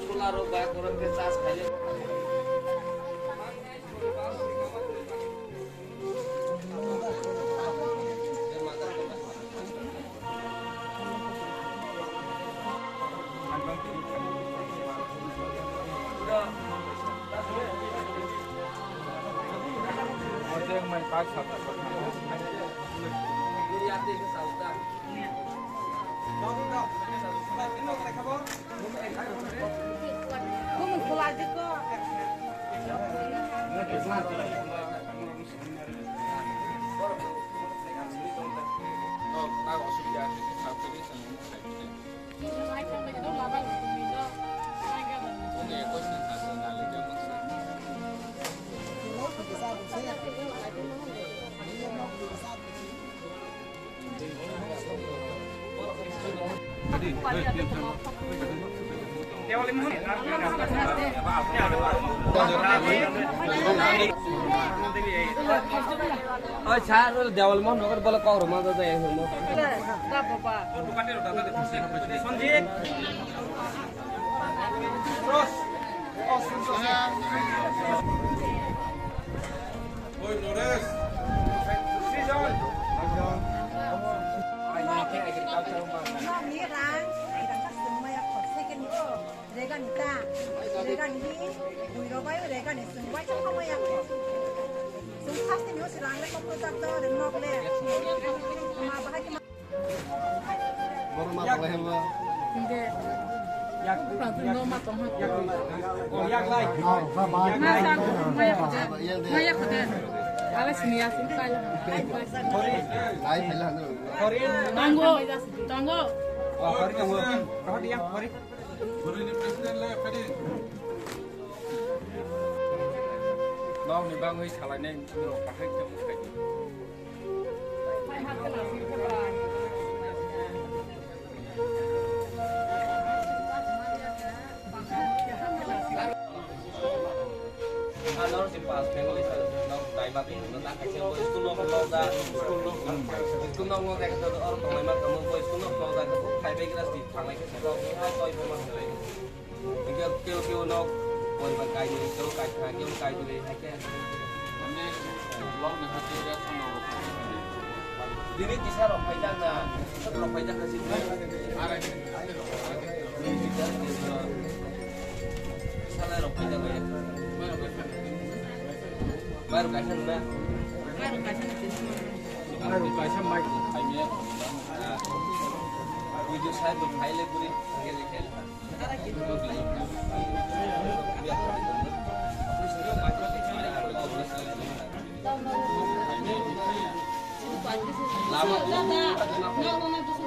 solar ba koran ke charge khaile main pas satu Oh, cara dewan mau nukar bala kau rumah tu saya semua. Tak apa. Terus. Oi, Nores. Season. Long ni bang ơi, chả nên được cả hai chồng cái. Ano si pas pengen lihat, nong taibat ini, nong tak kecil, school nong lauda, school nong mau kayak satu orang pengemat kamu, school nong lauda kamu, kayak begitu sih, pangai ke sekolah, kayak toy pemas lagi. Tinggal kilo nong, boleh pakai ini, kilo kai dulu, kayak. Dini kisah rompai jangan, rompai jangan sih. Salah rompai jangan ya. Baru kasih mana? Baru kasih mic, kayaknya. Video saya tuh highlight beri, highlight. Lama emergency